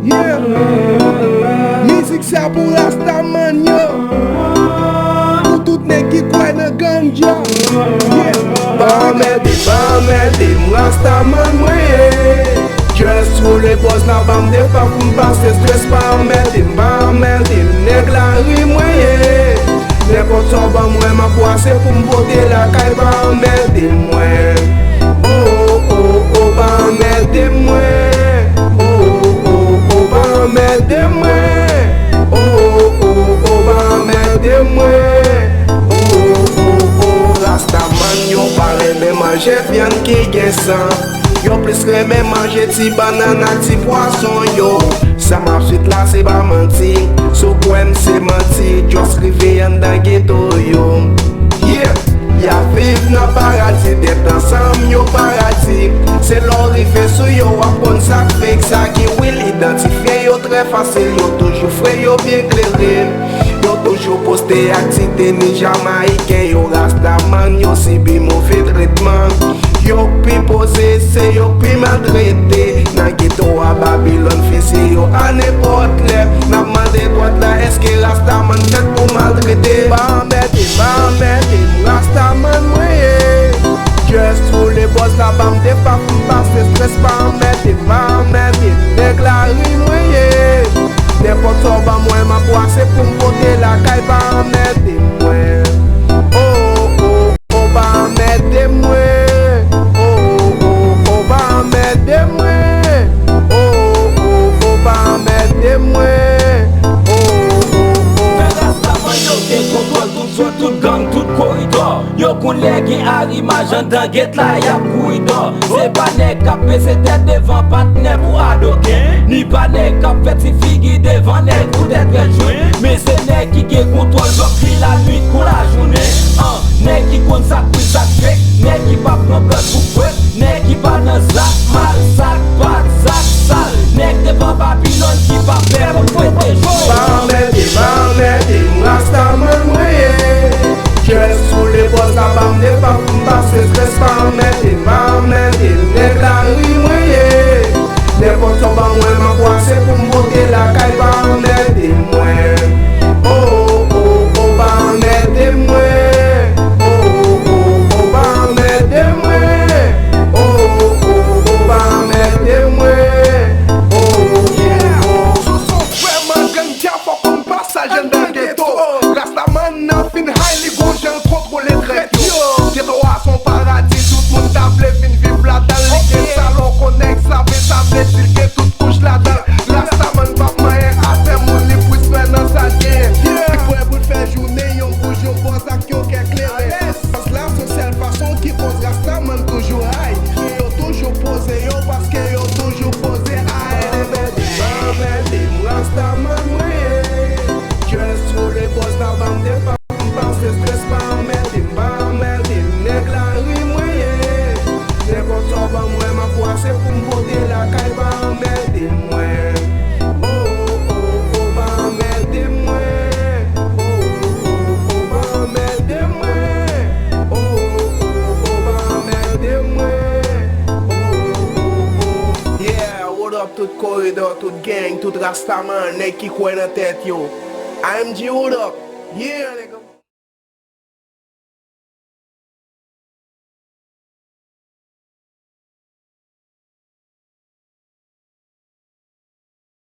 Yeah, musique ça pour Rastaman yo. Pour tout nèg qui croit dans ganja. Yeah, Bamedi, Rastaman moi. Just roule les boss na bam de pas pour passer stress. Bamedi, nèg la rue moi. N'importe ça ba moi m'a poissé pour m'boter la caille. Bamedi moi. Oh, Bamedi moi. Bamedi-moi, Bamedi-moi, Rastaman yo pare de manger viande qui gen sang. Yo plus reme manger ti banana ti poisson yo. Ça m'a suite là c'est pas menti. So poème c'est menti. Just rive en dans ghetto yo. Yeah, ya vive na paradis. D'être ensemble yo paradis. C'est l'orifice sou yo apon sa fake sa qui will identifier yo très facile. Yo toujours frais yo bien clairé. Yo toujours posté activité ni jamaïcain. Yo Rastaman yo sibi mauvais traitement. Yo pi posé c'est yo pi maltraité. Nan ghetto à Babylone fisi yo à n'importe lè. N'a demandé droite là est-ce que Rastaman fait pour maltraiter. Bamedi, Rastaman moyen. Just roule les boss la bam de pas pour passer stress. Bamedi, nèg la rue moyen. N'importe où ba moi m'a poissé pour m'boter la caille. Bamedi moi. Oh, Bamedi moi. Oh, Bamedi moi. Oh, Bamedi moi. Tout gang, tout corridor. Yo kon lè gen arrimage an dan get la yap kouidor. Se pa nèg kap pese tèt devan patne pou adoken. Ni pa nèg kap fet si figi devan nèg pou tèt rejouen. Mais se nèg ki gen kontrol blok ki la nuit kon la journée. Nèg ki kon sak pou sak fek. Nèg ki pa pran blood pou fwet. Nèg ki pa nan zak mal, sak pat, sak sal. Nèg devan Babylone ki pa fè pou fwete jouer. Bamedi, Rastaman moyen. Just roule les boss la bam de pas pour passer stress. Bamedi, nèg la rue moyen. N'importe où ba moi m'a poissé pour m'boter la caille. Bamedi moi. Oh, Bamedi moi. Oh, Bamedi moi. Oh, Bamedi moi. Passager dans le ghetto, Rastaman n'a fin highly gauche, contrôle les traits. Ghetto a son paradis, tout le monde table fin vivre là-dedans. Les salon connecte, ça veut dire que tout couche là-dedans. Rastaman pas moyen à faire mon lit pour se faire dans sa guerre. Il pourrait pour faire journée, yon bouge, yon pose action qui est claire. Parce que là, c'est seule façon qui pose Rastaman toujours high. Yo toujours posé, yo parce que yo toujours posé high. Bamedi, Rastaman moyen. Just roule les boss la bam de pas pour passer stress. Bamedi, nèg la rue moyen. N'importe où ba moi m'a poissé pour m'boter la caille. Bamedi moi. Oh, Bamedi moi. Oh, Bamedi moi. Oh, Bamedi moi. Yeah, what up tout corridor, tout gang, tout Rastaman, nèg qui croit dans tête yo. AMG, what up? Yeah,